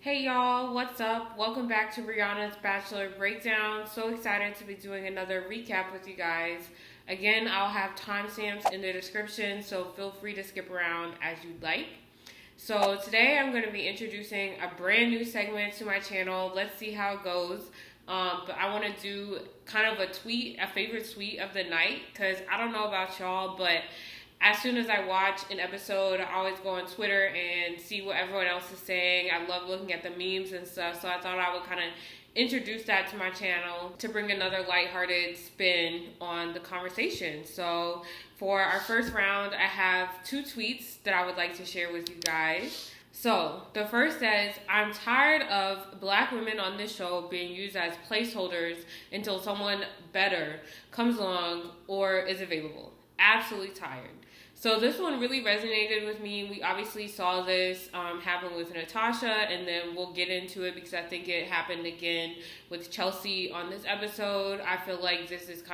Hey y'all, what's up? Welcome back to Rihanna's Bachelor Breakdown. So excited to be doing another recap with you guys. Again, I'll have timestamps in the description, so feel free to skip around as you'd like. So today I'm going to be introducing a brand new segment to my channel. Let's see how it goes. But I want to do kind of a favorite tweet of the night, because I don't know about y'all, but as soon as I watch an episode, I always go on Twitter and see what everyone else is saying. I love looking at the memes and stuff, so I thought I would kind of introduce that to my channel to bring another lighthearted spin on the conversation. So for our first round, I have two tweets that I would like to share with you guys. So the first says, I'm tired of black women on this show being used as placeholders until someone better comes along or is available. Absolutely tired. So this one really resonated with me. We obviously saw this happen with Natasha, and then we'll get into it because I think it happened again with Chelsea on this episode. I feel like this is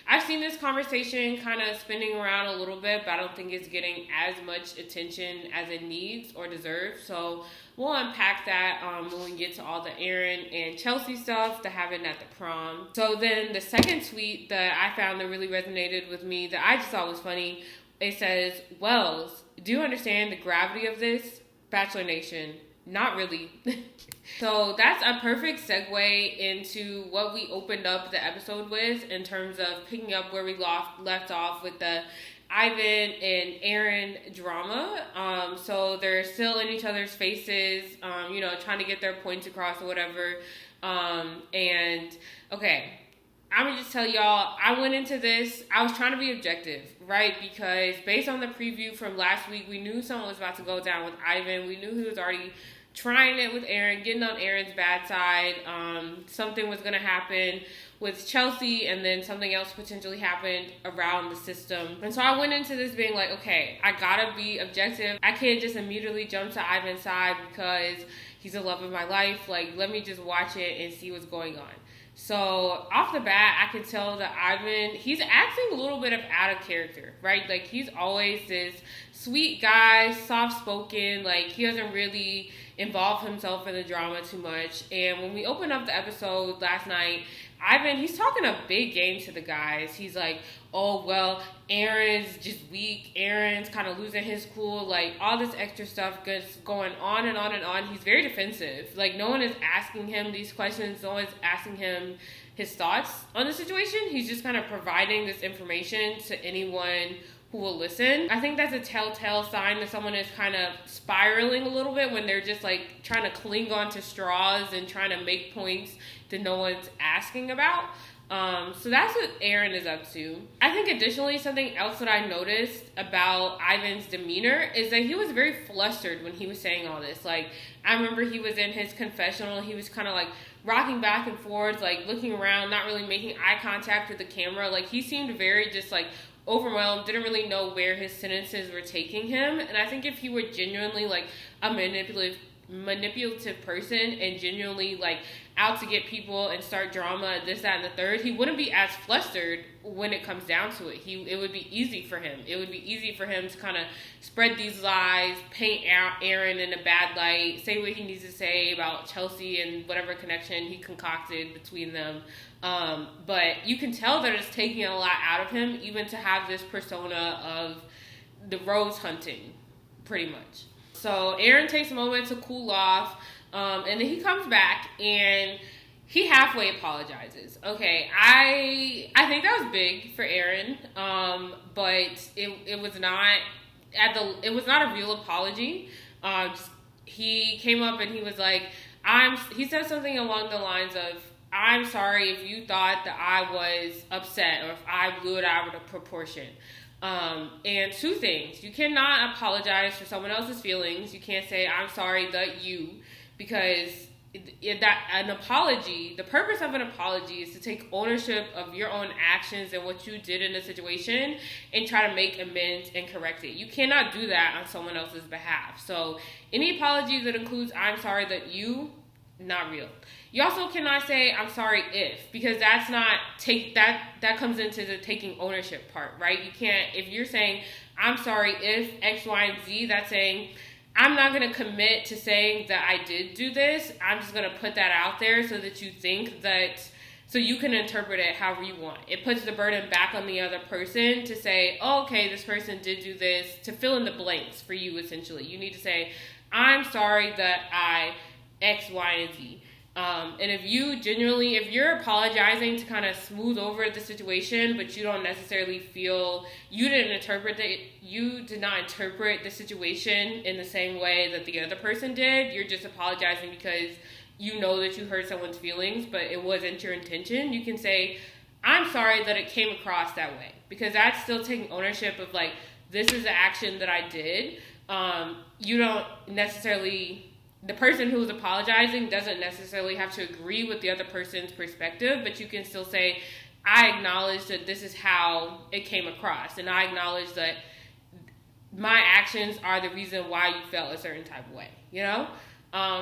I've seen this conversation kind of spinning around a little bit, but I don't think it's getting as much attention as it needs or deserves. So we'll unpack that when we get to all the Aaron and Chelsea stuff that happened at the prom. So then the second tweet that I found that really resonated with me that I just thought was funny, it says, Wells, do you understand the gravity of this? Bachelor Nation, not really. So that's a perfect segue into what we opened up the episode with in terms of picking up where we left off with the Ivan and Aaron drama. So they're still in each other's faces, trying to get their points across or whatever. And okay, I'm gonna just tell y'all, I went into this, I was trying to be objective, right? Because based on the preview from last week, we knew something was about to go down with Ivan. We knew he was already trying it with Aaron, getting on Aaron's bad side. Something was gonna happen with Chelsea, and then something else potentially happened around the system. And so I went into this being like, okay, I gotta be objective. I can't just immediately jump to Ivan's side because he's the love of my life. Like, let me just watch it and see what's going on. So off the bat, I could tell that Ivan, he's acting a little bit of out of character, right? Like, he's always this sweet guy, soft-spoken, like, he doesn't really involve himself in the drama too much. And when we opened up the episode last night, Ivan, he's talking a big game to the guys. He's like, oh, well, Aaron's just weak. Aaron's kind of losing his cool. Like, all this extra stuff going on and on and on. He's very defensive. Like, no one is asking him these questions. No one's asking him his thoughts on the situation. He's just kind of providing this information to anyone who will listen. I think that's a telltale sign that someone is kind of spiraling a little bit when they're just like trying to cling on to straws and trying to make points that no one's asking about. So that's what Aaron is up to. I think additionally, something else that I noticed about Ivan's demeanor is that he was very flustered when he was saying all this. Like, I remember he was in his confessional, he was kind of like rocking back and forth, like looking around, not really making eye contact with the camera. Like, he seemed very just like overwhelmed, didn't really know where his sentences were taking him. And I think if he were genuinely like a manipulative person and genuinely like out to get people and start drama, this, that, and the third, he wouldn't be as flustered when it comes down to it. It would be easy for him. It would be easy for him to kind of spread these lies, paint Aaron in a bad light, say what he needs to say about Chelsea and whatever connection he concocted between them. But you can tell that it's taking a lot out of him, even to have this persona of the rose hunting, pretty much. So Aaron takes a moment to cool off, and then he comes back and he halfway apologizes. Okay, I think that was big for Aaron, but it was not a real apology. He came up and he was like, he said something along the lines of, I'm sorry if you thought that I was upset or if I blew it out of proportion. And two things. You cannot apologize for someone else's feelings. You can't say, I'm sorry that you, because an apology, the purpose of an apology is to take ownership of your own actions and what you did in the situation and try to make amends and correct it. You cannot do that on someone else's behalf. So any apology that includes, I'm sorry that you, not real. You also cannot say, I'm sorry if, because that's not, that comes into the taking ownership part, right? You can't, if you're saying, I'm sorry if X, Y, and Z, that's saying, I'm not going to commit to saying that I did do this. I'm just going to put that out there so that you think that, so you can interpret it however you want. It puts the burden back on the other person to say, oh, okay, this person did do this, to fill in the blanks for you, essentially. You need to say, I'm sorry that I X, Y, and Z. And if you're apologizing to kind of smooth over the situation, but you don't necessarily feel, you did not interpret the situation in the same way that the other person did, you're just apologizing because you know that you hurt someone's feelings, but it wasn't your intention, you can say, I'm sorry that it came across that way. Because that's still taking ownership of, like, this is the action that I did. You don't necessarily... The person who's apologizing doesn't necessarily have to agree with the other person's perspective, but you can still say, I acknowledge that this is how it came across, and I acknowledge that my actions are the reason why you felt a certain type of way, you know?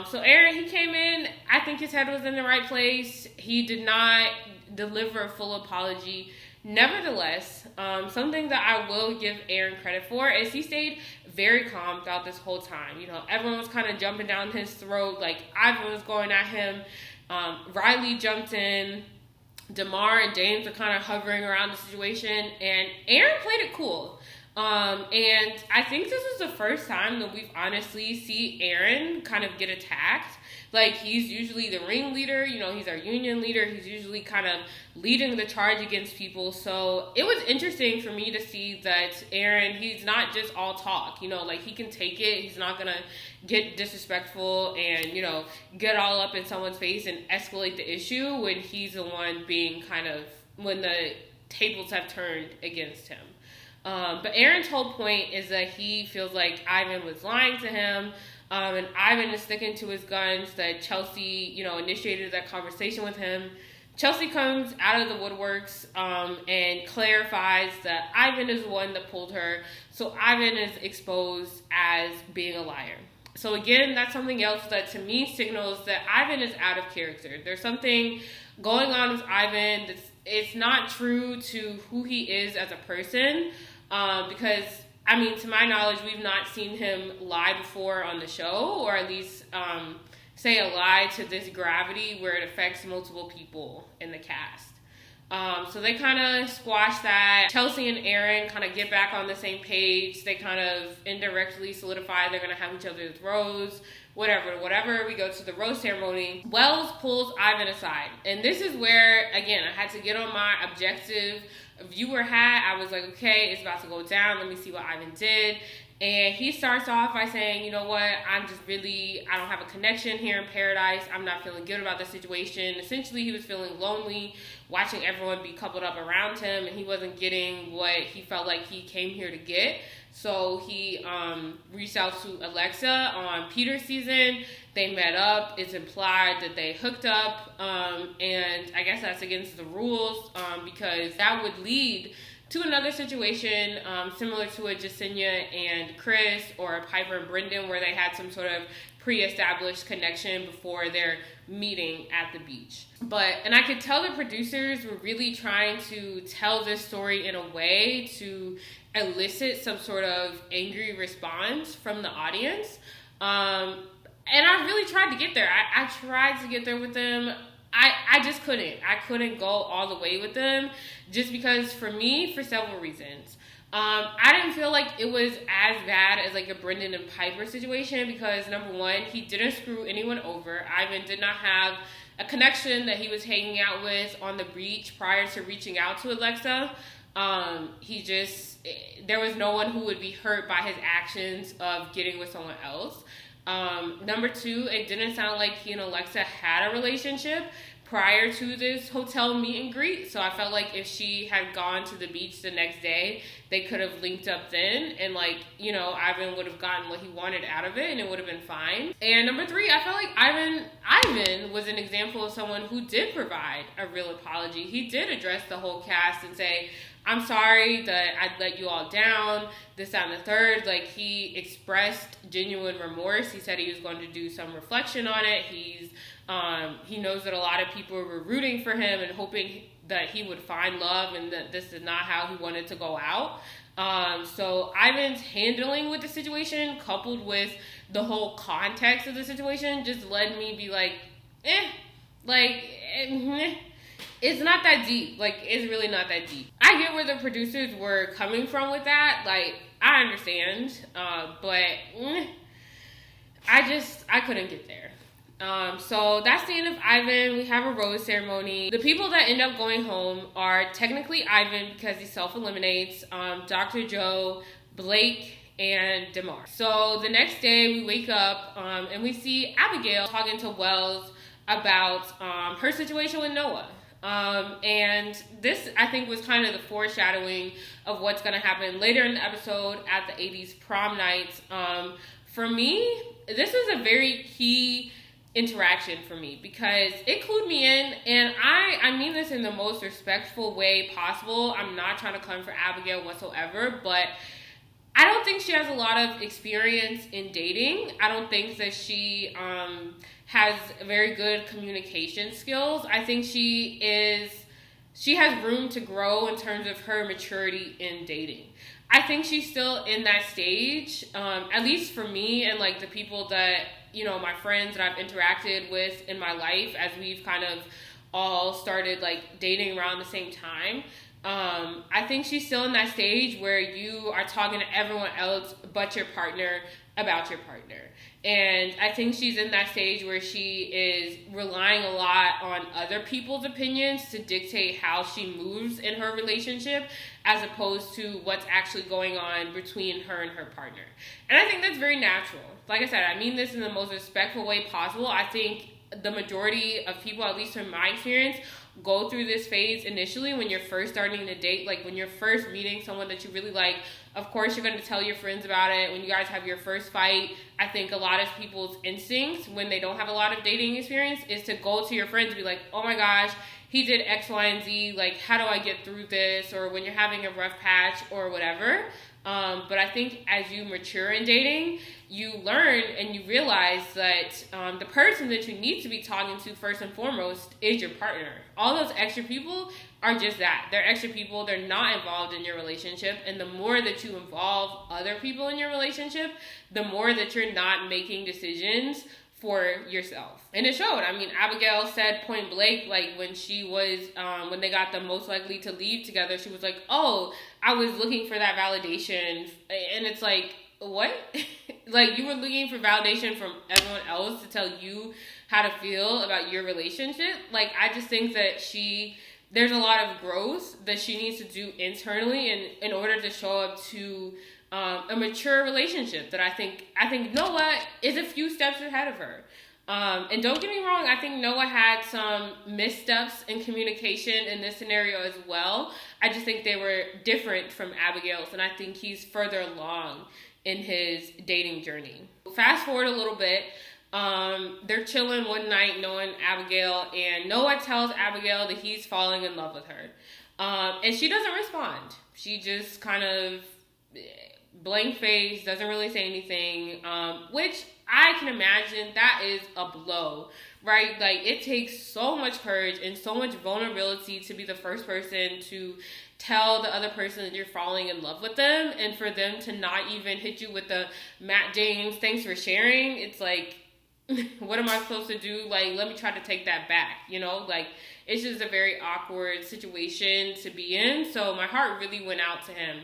So Aaron, he came in, I think his head was in the right place. He did not deliver a full apology. Nevertheless, something that I will give Aaron credit for is he stayed very calm throughout this whole time. You know, everyone was kind of jumping down his throat. Like, Ivan was going at him. Riley jumped in. Demar and James were kind of hovering around the situation. And Aaron played it cool. And I think this is the first time that we've honestly seen Aaron kind of get attacked. Like, he's usually the ringleader, you know, he's our union leader. He's usually kind of leading the charge against people. So it was interesting for me to see that Aaron, he's not just all talk, you know, like, he can take it. He's not going to get disrespectful and, you know, get all up in someone's face and escalate the issue when he's the one being when the tables have turned against him. But Aaron's whole point is that he feels like Ivan was lying to him. And Ivan is sticking to his guns, that Chelsea, you know, initiated that conversation with him. Chelsea comes out of the woodworks and clarifies that Ivan is the one that pulled her. So Ivan is exposed as being a liar. So again, that's something else that to me signals that Ivan is out of character. There's something going on with Ivan that's, it's not true to who he is as a person, because I mean, to my knowledge, we've not seen him lie before on the show, or at least say a lie to this gravity where it affects multiple people in the cast. So they kind of squash that. Chelsea and Aaron kind of get back on the same page. They kind of indirectly solidify they're going to have each other's rose, whatever. We go to the rose ceremony. Wells pulls Ivan aside. And this is where, again, I had to get on my objective viewer hat. I was like, okay, it's about to go down. Let me see what Ivan did. And he starts off by saying, you know what, I don't have a connection here in Paradise. I'm not feeling good about the situation. Essentially, he was feeling lonely, watching everyone be coupled up around him, and he wasn't getting what he felt like he came here to get. So he reached out to Alexa on Peter's season. They met up. It's implied that they hooked up, and I guess that's against the rules because that would lead to another situation similar to a Jasenia and Chris, or a Piper and Brendan, where they had some sort of pre-established connection before their meeting at the beach. And I could tell the producers were really trying to tell this story in a way to elicit some sort of angry response from the audience. And I really tried to get there. I tried to get there with them. I just couldn't. I couldn't go all the way with them, just because for me, for several reasons. I didn't feel like it was as bad as like a Brendan and Piper situation, because number one, he didn't screw anyone over. Ivan did not have a connection that he was hanging out with on the beach prior to reaching out to Alexa. There was no one who would be hurt by his actions of getting with someone else. Number two, it didn't sound like he and Alexa had a relationship prior to this hotel meet and greet. So I felt like if she had gone to the beach the next day, they could have linked up then, and like, you know, Ivan would have gotten what he wanted out of it, and it would have been fine. And number three, I felt like Ivan was an example of someone who did provide a real apology. He did address the whole cast and say, I'm sorry that I let you all down, this, that, and the third. Like, he expressed genuine remorse. He said he was going to do some reflection on it. He knows that a lot of people were rooting for him and hoping that he would find love, and that this is not how he wanted to go out. So Ivan's handling with the situation, coupled with the whole context of the situation, just led me be like, it's not that deep. Like, it's really not that deep. I get where the producers were coming from with that. Like, I understand, but I couldn't get there. So that's the end of Ivan. We have a rose ceremony. The people that end up going home are technically Ivan because he self-eliminates, Dr. Joe, Blake, and Demar. So the next day we wake up and we see Abigail talking to Wells about her situation with Noah. And this, I think, was kind of the foreshadowing of what's going to happen later in the episode at the 80s prom night. For me, this was a very key interaction for me because it clued me in, and I mean this in the most respectful way possible. I'm not trying to come for Abigail whatsoever, but I don't think she has a lot of experience in dating. I don't think that she has very good communication skills. I think she has room to grow in terms of her maturity in dating. I think she's still in that stage, at least for me and like the people that, you know, my friends that I've interacted with in my life as we've kind of all started like dating around the same time. I think she's still in that stage where you are talking to everyone else but your partner about your partner. And I think she's in that stage where she is relying a lot on other people's opinions to dictate how she moves in her relationship as opposed to what's actually going on between her and her partner. And I think that's very natural. Like I said, I mean this in the most respectful way possible. I think the majority of people, at least from my experience, go through this phase initially when you're first starting to date. Like when you're first meeting someone that you really like, of course you're going to tell your friends about it. When you guys have your first fight, I think a lot of people's instincts when they don't have a lot of dating experience is to go to your friends and be like, oh my gosh, he did X, Y, and Z. Like, how do I get through this? Or when you're having a rough patch or whatever. But I think as you mature in dating, you learn and you realize that the person that you need to be talking to first and foremost is your partner. All those extra people are just that. They're extra people. They're not involved in your relationship. And the more that you involve other people in your relationship, the more that you're not making decisions for yourself. And it showed. I mean, Abigail said point blank, like when she was, when they got the most likely to leave together, she was like, oh, I was looking for that validation. And it's like, what? Like, you were looking for validation from everyone else to tell you how to feel about your relationship? Like, I just think that there's a lot of growth that she needs to do internally in order to show up to a mature relationship that I think Noah is a few steps ahead of her. And don't get me wrong, I think Noah had some missteps in communication in this scenario as well. I just think they were different from Abigail's, and I think he's further along in his dating journey. Fast forward a little bit. They're chilling one night, Noah and Abigail, and Noah tells Abigail that he's falling in love with her. And she doesn't respond. She just kind of blank face, doesn't really say anything, which I can imagine that is a blow, right? Like, it takes so much courage and so much vulnerability to be the first person to tell the other person that you're falling in love with them, and for them to not even hit you with the Matt James, thanks for sharing. It's like, what am I supposed to do? Like, let me try to take that back, you know? Like, it's just a very awkward situation to be in. So my heart really went out to him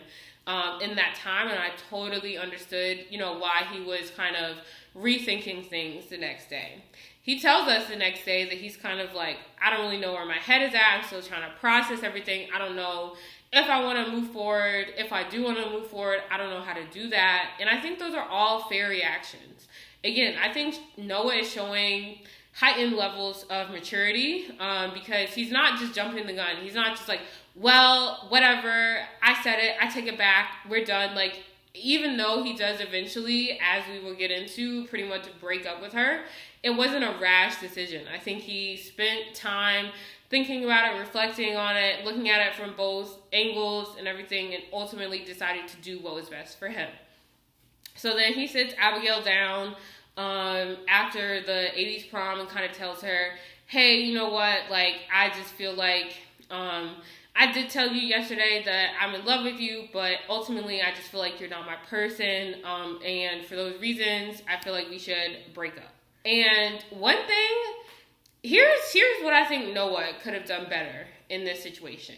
in that time, and I totally understood, you know, why he was kind of rethinking things the next day. He tells us the next day that he's kind of like, I don't really know where my head is at. I'm still trying to process everything. I don't know if I want to move forward. If I do want to move forward, I don't know how to do that. And I think those are all fair reactions. Again, I think Noah is showing heightened levels of maturity because he's not just jumping the gun. He's not just like, well, whatever, I said it, I take it back, we're done. Like, even though he does eventually, as we will get into, pretty much break up with her, it wasn't a rash decision. I think he spent time thinking about it, reflecting on it, looking at it from both angles and everything, and ultimately decided to do what was best for him. So then he sits Abigail down after the 80s prom and kind of tells her, hey, you know what, like, I just feel like I did tell you yesterday that I'm in love with you, but ultimately I just feel like you're not my person. And for those reasons, I feel like we should break up. And one thing, here's what I think Noah could have done better in this situation.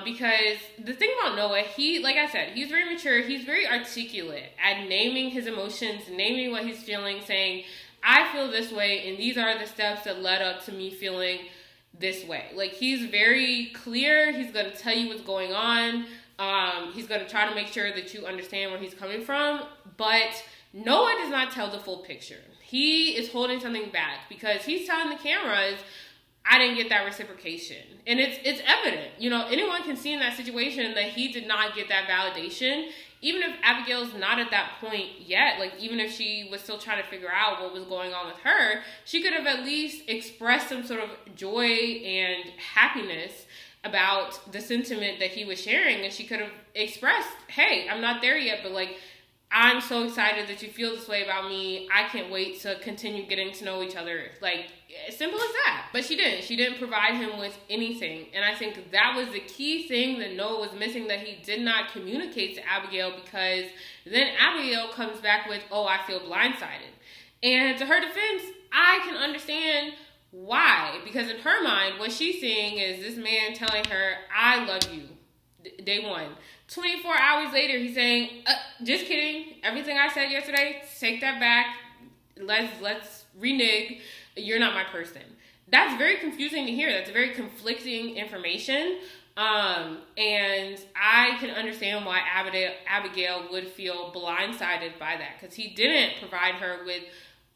Because the thing about Noah, he, like I said, he's very mature. He's very articulate at naming his emotions, naming what he's feeling, saying, I feel this way, and these are the steps that led up to me feeling this way. Like, he's very clear. He's going to tell you what's going on. He's going to try to make sure that you understand where he's coming from. But Noah does not tell the full picture. He is holding something back because he's telling the cameras, I didn't get that reciprocation. And it's evident. You know, anyone can see in that situation that he did not get that validation. Even if Abigail's not at that point yet, like even if she was still trying to figure out what was going on with her, she could have at least expressed some sort of joy and happiness about the sentiment that he was sharing. And she could have expressed, hey, I'm not there yet, but like, I'm so excited that you feel this way about me. I can't wait to continue getting to know each other. Like, as simple as that. But she didn't. She didn't provide him with anything. And I think that was the key thing that Noah was missing, that he did not communicate to Abigail, because then Abigail comes back with, oh, I feel blindsided. And to her defense, I can understand why. Because in her mind, what she's seeing is this man telling her, I love you, day one. 24 hours later, he's saying, just kidding. Everything I said yesterday, take that back. Let's renege. You're not my person. That's very confusing to hear. That's very conflicting information. And I can understand why Abigail would feel blindsided by that, because he didn't provide her with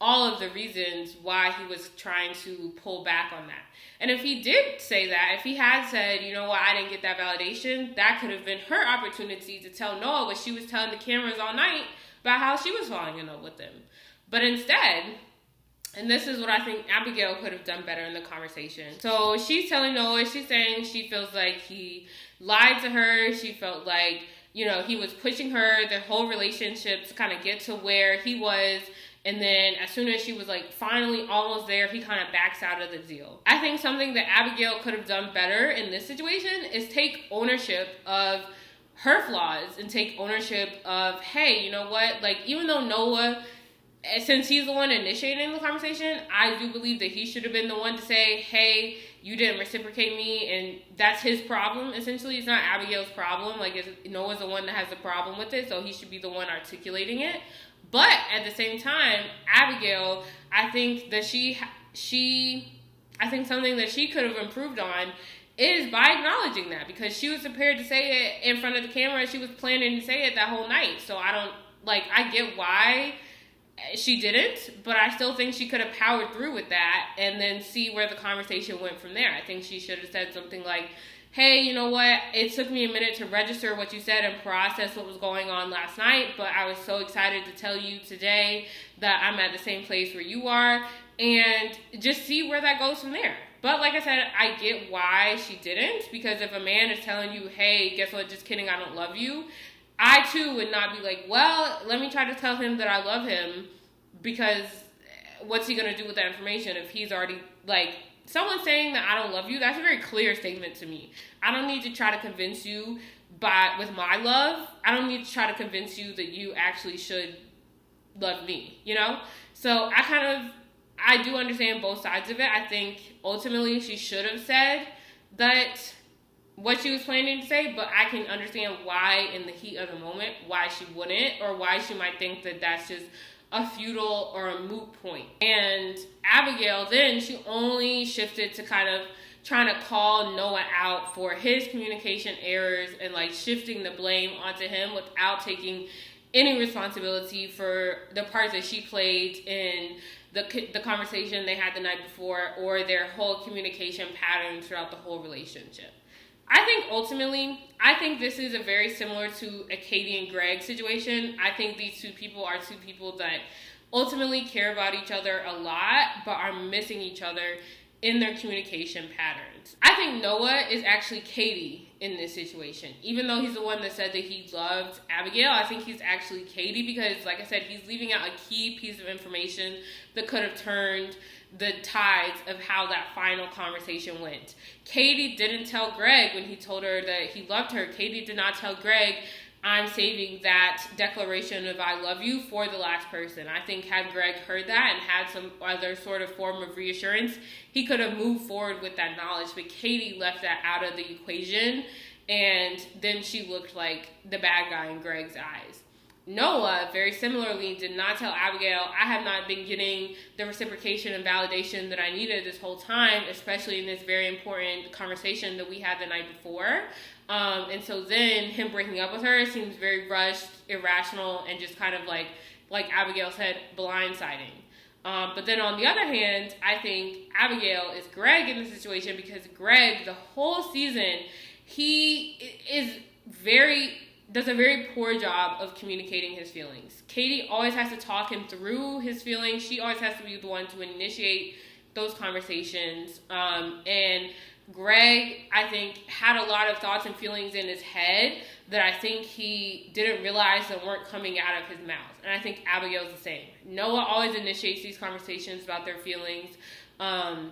all of the reasons why he was trying to pull back on that. And if he did say that, if he had said, you know what, I didn't get that validation, that could have been her opportunity to tell Noah what she was telling the cameras all night about how she was falling in love with him. But instead, and this is what I think Abigail could have done better in the conversation. So she's telling Noah, she's saying she feels like he lied to her. She felt like, you know, he was pushing her, their whole relationship, to kind of get to where he was. And then as soon as she was like finally almost there, he kind of backs out of the deal. I think something that Abigail could have done better in this situation is take ownership of her flaws and take ownership of, hey, you know what? Like, even though Noah, since he's the one initiating the conversation, I do believe that he should have been the one to say, hey, you didn't reciprocate me, and that's his problem, essentially. It's not Abigail's problem. Like, Noah's the one that has the problem with it, so he should be the one articulating it. But at the same time, Abigail, I think that I think something that she could have improved on is by acknowledging that, because she was prepared to say it in front of the camera. She was planning to say it that whole night. So I get why she didn't, but I still think she could have powered through with that and then see where the conversation went from there. I think she should have said something like, hey, you know what, it took me a minute to register what you said and process what was going on last night, but I was so excited to tell you today that I'm at the same place where you are, and just see where that goes from there. But like I said, I get why she didn't, because if a man is telling you, hey, guess what, just kidding, I don't love you, I too would not be like, well, let me try to tell him that I love him, because what's he going to do with that information if he's already, like, someone saying that I don't love you, that's a very clear statement to me. I don't need to try to convince you with my love. I don't need to try to convince you that you actually should love me, you know? So I do understand both sides of it. I think ultimately she should have said that what she was planning to say, but I can understand why in the heat of the moment, why she wouldn't, or why she might think that that's just a futile or a moot point. And Abigail, then she only shifted to kind of trying to call Noah out for his communication errors and like shifting the blame onto him without taking any responsibility for the part that she played in the conversation they had the night before, or their whole communication pattern throughout the whole relationship. I think ultimately, this is a very similar to a Katie and Greg situation. I think these two people are two people that ultimately care about each other a lot, but are missing each other in their communication patterns. I think Noah is actually Katie in this situation. Even though he's the one that said that he loved Abigail, I think he's actually Katie because, like I said, he's leaving out a key piece of information that could have turned the tides of how that final conversation went. Katie didn't tell Greg when he told her that he loved her. Katie did not tell Greg, I'm saving that declaration of I love you for the last person. I think had Greg heard that and had some other sort of form of reassurance, he could have moved forward with that knowledge. But Katie left that out of the equation, and then she looked like the bad guy in Greg's eyes. Noah, very similarly, did not tell Abigail, I have not been getting the reciprocation and validation that I needed this whole time, especially in this very important conversation that we had the night before. And so then him breaking up with her seems very rushed, irrational, and just kind of like Abigail said, blindsiding. But then on the other hand, I think Abigail is Greg in the situation because Greg, the whole season, he does a very poor job of communicating his feelings. Katie always has to talk him through his feelings. She always has to be the one to initiate those conversations. And Greg, I think, had a lot of thoughts and feelings in his head that I think he didn't realize that weren't coming out of his mouth. And I think Abigail's the same. Noah always initiates these conversations about their feelings. And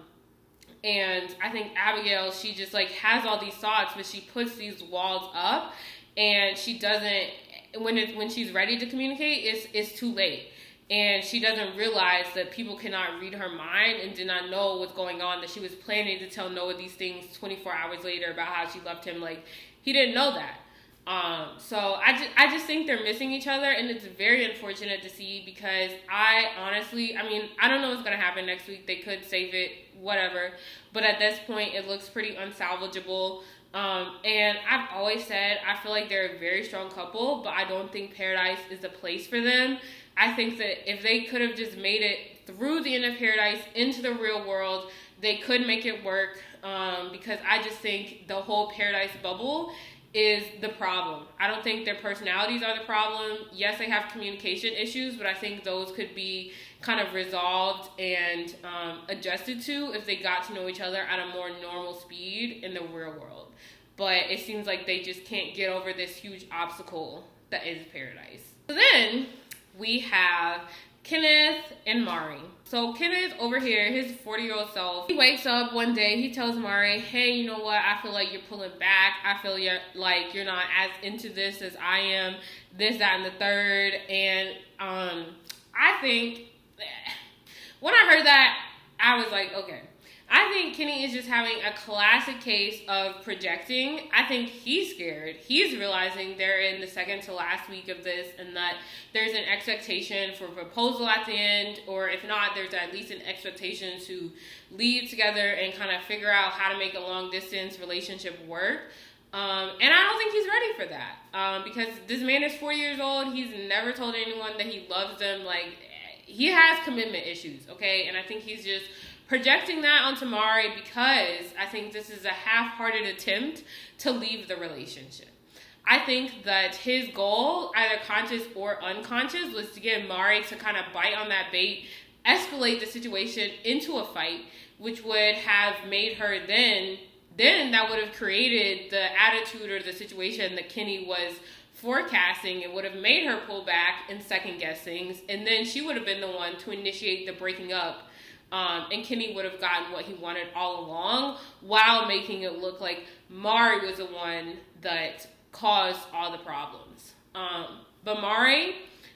I think Abigail, she just has all these thoughts, but she puts these walls up. And she doesn't, when she's ready to communicate, it's too late. And she doesn't realize that people cannot read her mind and did not know what's going on, that she was planning to tell Noah these things 24 hours later about how she loved him. He didn't know that. So I just think they're missing each other, and it's very unfortunate to see because I don't know what's going to happen next week. They could save it, whatever. But at this point, it looks pretty unsalvageable. And I've always said, I feel like they're a very strong couple, but I don't think Paradise is the place for them. I think that if they could have just made it through the end of Paradise into the real world, they could make it work. Because I just think the whole Paradise bubble is the problem. I don't think their personalities are the problem. Yes, they have communication issues, but I think those could be kind of resolved and adjusted to if they got to know each other at a more normal speed in the real world. But it seems like they just can't get over this huge obstacle that is Paradise. So then we have Kenneth and Mari. So Kenneth over here, his 40-year-old self, he wakes up one day, he tells Mari, hey, you know what, I feel like you're pulling back. I feel like you're not as into this as I am, this, that, and the third. And I think when I heard that, I was like, okay. I think Kenny is just having a classic case of projecting. I think he's scared. He's realizing they're in the second to last week of this and that there's an expectation for a proposal at the end, or if not, there's at least an expectation to leave together and kind of figure out how to make a long distance relationship work. And I don't think he's ready for that because this man is 4 years old. He's never told anyone that he loves them. He has commitment issues, okay? And I think he's just projecting that onto Mari because I think this is a half-hearted attempt to leave the relationship. I think that his goal, either conscious or unconscious, was to get Mari to kind of bite on that bait, escalate the situation into a fight, which would have made her then that would have created the attitude or the situation that Kenny was forecasting. It would have made her pull back and second guess things, and then she would have been the one to initiate the breaking up. And Kenny would have gotten what he wanted all along while making it look like Mari was the one that caused all the problems. But Mari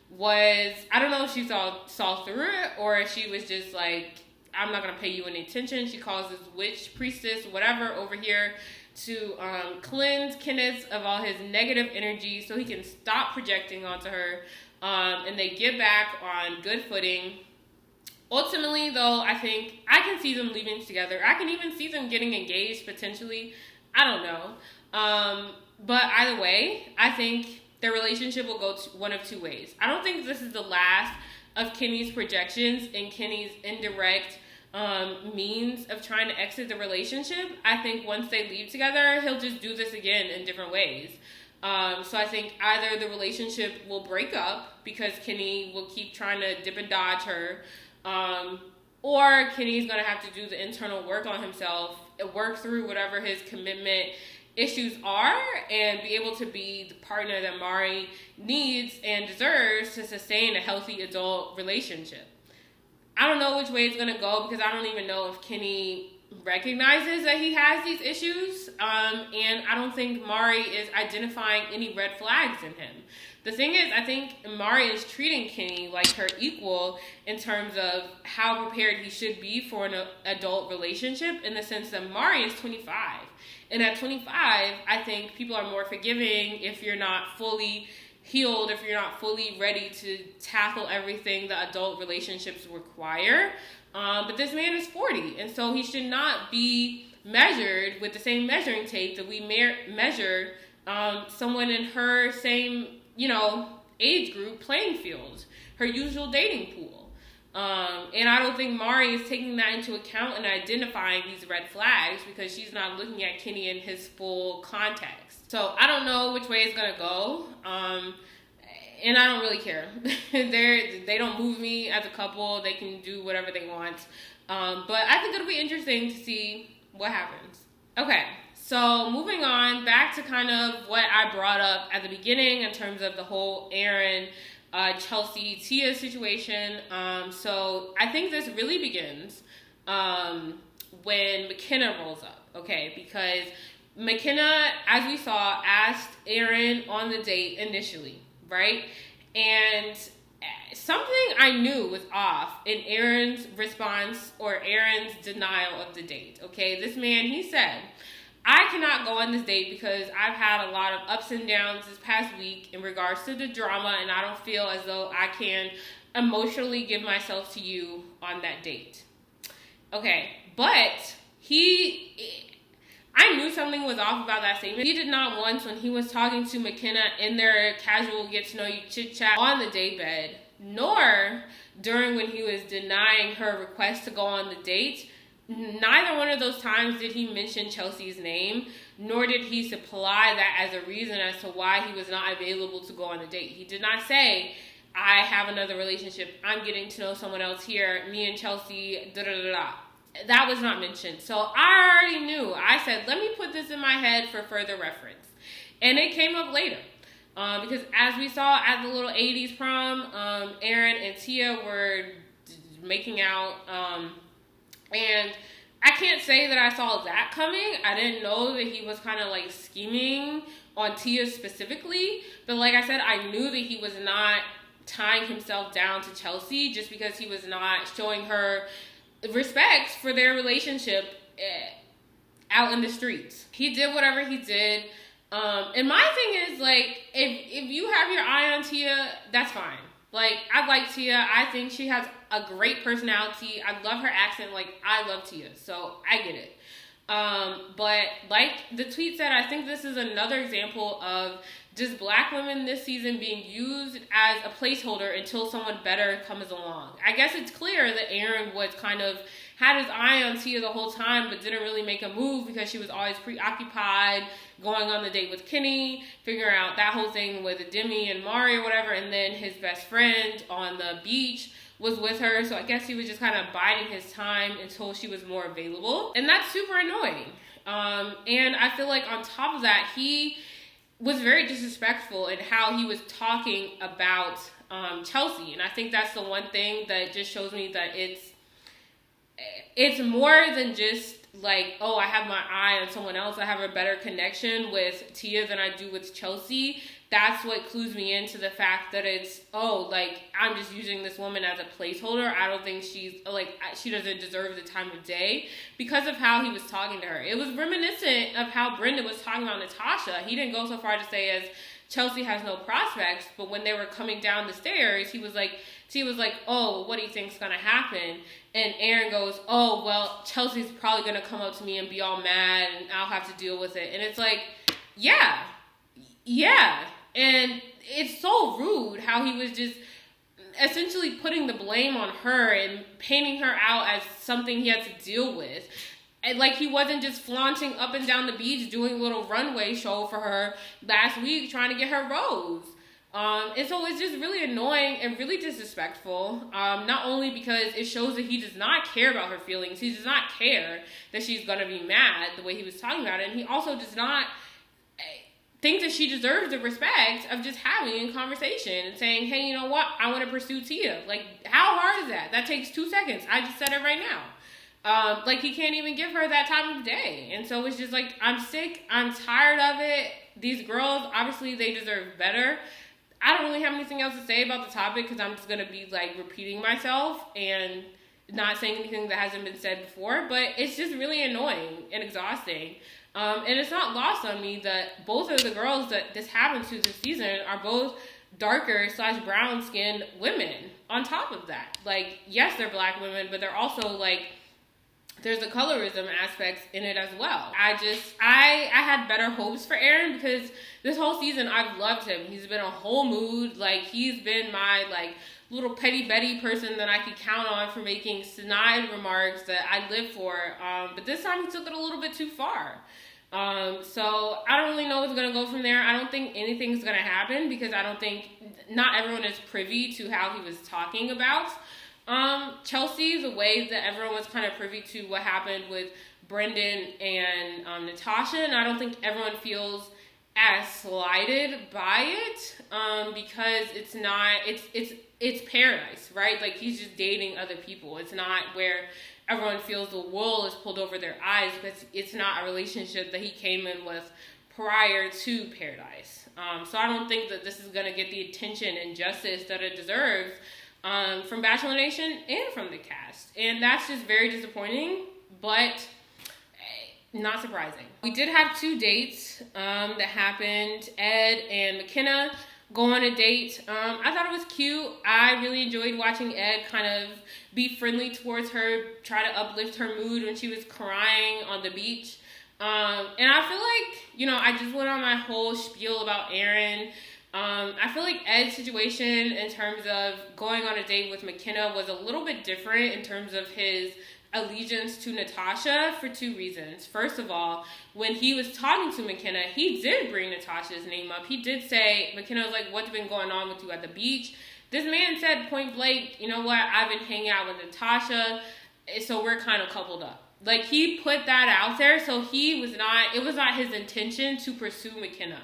was, I don't know if she saw through it or if she was just like, I'm not going to pay you any attention. She calls this witch, priestess, whatever over here to cleanse Kenneth of all his negative energy so he can stop projecting onto her. And they get back on good footing. Ultimately, though, I think I can see them leaving together. I can even see them getting engaged, potentially. I don't know. But either way, I think their relationship will go one of two ways. I don't think this is the last of Kenny's projections and Kenny's indirect means of trying to exit the relationship. I think once they leave together, he'll just do this again in different ways. So I think either the relationship will break up because Kenny will keep trying to dip and dodge her, or Kenny's going to have to do the internal work on himself, work through whatever his commitment issues are, and be able to be the partner that Mari needs and deserves to sustain a healthy adult relationship. I don't know which way it's going to go, because I don't even know if Kenny recognizes that he has these issues, and I don't think Mari is identifying any red flags in him. The thing is, I think Mari is treating Kenny like her equal in terms of how prepared he should be for an adult relationship, in the sense that Mari is 25. And at 25, I think people are more forgiving if you're not fully healed, if you're not fully ready to tackle everything that adult relationships require. But this man is 40, and so he should not be measured with the same measuring tape that we measure someone in her same, age group playing field, her usual dating pool. And I don't think Mari is taking that into account and identifying these red flags, because she's not looking at Kenny in his full context. So I don't know which way it's going to go. And I don't really care. They don't move me as a couple. They can do whatever they want. But I think it'll be interesting to see what happens. Okay, so moving on back to kind of what I brought up at the beginning in terms of the whole Aaron, Chelsea, Tia situation. So I think this really begins when Mykenna rolls up, okay? Because Mykenna, as we saw, asked Aaron on the date initially, right? And something I knew was off in Aaron's response, or Aaron's denial of the date, okay? This man, he said, I cannot go on this date because I've had a lot of ups and downs this past week in regards to the drama, and I don't feel as though I can emotionally give myself to you on that date. Okay, but I knew something was off about that statement. He did not once, when he was talking to Mykenna in their casual get-to-know-you chit-chat on the daybed, nor during when he was denying her request to go on the date, neither one of those times did he mention Chelsea's name, nor did he supply that as a reason as to why he was not available to go on the date. He did not say, I have another relationship, I'm getting to know someone else here, me and Chelsea, da-da-da-da. That was not mentioned. So I already knew. I said, let me put this in my head for further reference. And it came up later. Because as we saw at the little 80s prom, Aaron and Tia were making out, and I can't say that I saw that coming. I didn't know that he was kind of like scheming on Tia specifically. But like I said, I knew that he was not tying himself down to Chelsea just because he was not showing her respect for their relationship out in the streets. He did whatever he did. And my thing is, like, if you have your eye on Tia, that's fine. Like, I like Tia. I think she has a great personality. I love her accent. Like, I love Tia. So, I get it. But like the tweet said, I think this is another example of just black women this season being used as a placeholder until someone better comes along. I guess it's clear that Aaron was kind of had his eye on Tia the whole time, but didn't really make a move because she was always preoccupied going on the date with Kenny, figuring out that whole thing with Demi and Mari or whatever, and then his best friend on the beach was with her, so I guess he was just kind of biding his time until she was more available, and that's super annoying. And I feel like on top of that, he was very disrespectful in how he was talking about Chelsea, and I think that's the one thing that just shows me that it's more than just like, oh, I have my eye on someone else, I have a better connection with Tia than I do with Chelsea. That's what clues me into the fact that it's, oh, like, I'm just using this woman as a placeholder. I don't think she doesn't deserve the time of day because of how he was talking to her. It was reminiscent of how Brendan was talking about Natasha. He didn't go so far to say as Chelsea has no prospects, but when they were coming down the stairs, Tia was like, oh, what do you think's gonna happen? And Aaron goes, oh, well, Chelsea's probably gonna come up to me and be all mad and I'll have to deal with it. And it's like, yeah. And it's so rude how he was just essentially putting the blame on her and painting her out as something he had to deal with. And like he wasn't just flaunting up and down the beach doing a little runway show for her last week trying to get her rose. And so it's just really annoying and really disrespectful. Not only because it shows that he does not care about her feelings, he does not care that she's gonna be mad the way he was talking about it, and he also does not think that she deserves the respect of just having a conversation and saying, hey, you know what, I want to pursue Tia. Like, how hard is that? That takes 2 seconds. I just said it right now. Like, he can't even give her that time of day. And so it's just like, I'm sick. I'm tired of it. These girls, obviously, they deserve better. I don't really have anything else to say about the topic because I'm just going to be, like, repeating myself and not saying anything that hasn't been said before. But it's just really annoying and exhausting. And it's not lost on me that both of the girls that this happened to this season are both darker / brown skinned women on top of that. Like, yes, they're black women, but they're also like, there's a colorism aspect in it as well. I had better hopes for Aaron because this whole season I've loved him. He's been a whole mood. Like, he's been my, like, little petty Betty person that I could count on for making snide remarks that I live for. But this time he took it a little bit too far. So I don't really know what's going to go from there. I don't think anything's going to happen because I don't think, not everyone is privy to how he was talking about Chelsea, the way that everyone was kind of privy to what happened with Brendan and Natasha, and I don't think everyone feels as slighted by it because it's not, it's paradise, right? Like, he's just dating other people. It's not where everyone feels the wool is pulled over their eyes because it's not a relationship that he came in with prior to Paradise. So I don't think that this is going to get the attention and justice that it deserves from Bachelor Nation and from the cast. And that's just very disappointing, but not surprising. We did have 2 dates that happened. Ed and Mykenna go on a date. I thought it was cute. I really enjoyed watching Ed kind of be friendly towards her, try to uplift her mood when she was crying on the beach. And I feel like, you know, I just went on my whole spiel about Aaron. I feel like Ed's situation in terms of going on a date with Mykenna was a little bit different in terms of his allegiance to Natasha for 2 reasons. First of all, when he was talking to Mykenna, he did bring Natasha's name up. He did say, Mykenna was like, what's been going on with you at the beach? This man said point blank, you know what, I've been hanging out with Natasha, so we're kind of coupled up. Like, he put that out there, so it was not his intention to pursue Mykenna,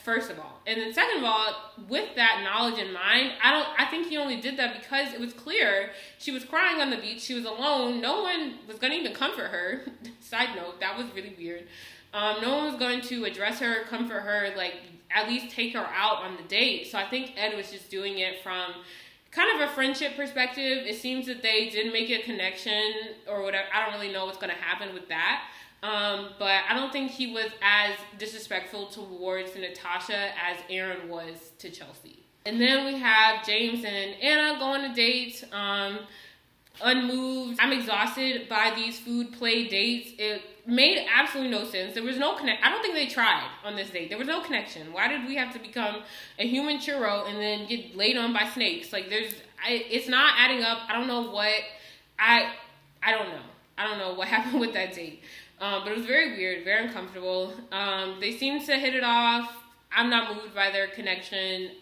first of all. And then second of all, with that knowledge in mind, I think he only did that because it was clear she was crying on the beach, she was alone, no one was going to even comfort her. Side note, that was really weird. No one was going to address her, comfort her, like, at least take her out on the date. So I think Ed was just doing it from kind of a friendship perspective. It seems that they did make a connection or whatever. I don't really know what's going to happen with that. But I don't think he was as disrespectful towards Natasha as Aaron was to Chelsea. And then we have James and Anna go on a date. Unmoved. I'm exhausted by these food play dates. It made absolutely no sense. There was no I don't think they tried on this date. There was no connection. Why did we have to become a human churro and then get laid on by snakes? Like, it's not adding up. I don't know what, I don't know. I don't know what happened with that date. But it was very weird, very uncomfortable. They seemed to hit it off. I'm not moved by their connection,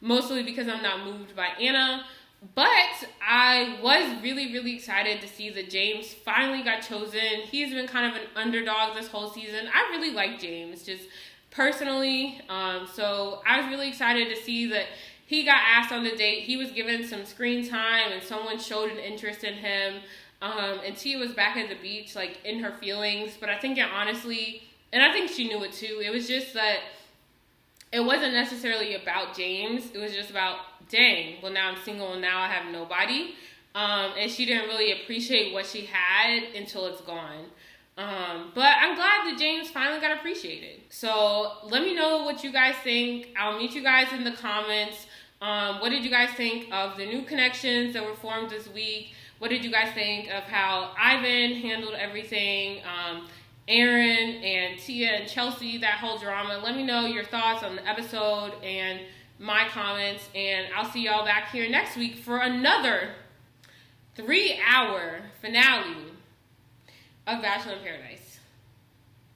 mostly because I'm not moved by Anna. But I was really, really excited to see that James finally got chosen. He's been kind of an underdog this whole season. I really like James, just personally. So I was really excited to see that he got asked on the date. He was given some screen time and someone showed an interest in him. And Tia was back at the beach, like, in her feelings. But I think it honestly, and I think she knew it too, it was just that it wasn't necessarily about James. It was just about, dang, well, now I'm single and now I have nobody. And she didn't really appreciate what she had until it's gone. But I'm glad that James finally got appreciated. So let me know what you guys think. I'll meet you guys in the comments. What did you guys think of the new connections that were formed this week? What did you guys think of how Ivan handled everything? Aaron and Tia and Chelsea, that whole drama. Let me know your thoughts on the episode and my comments. And I'll see y'all back here next week for another 3-hour finale of Bachelor in Paradise.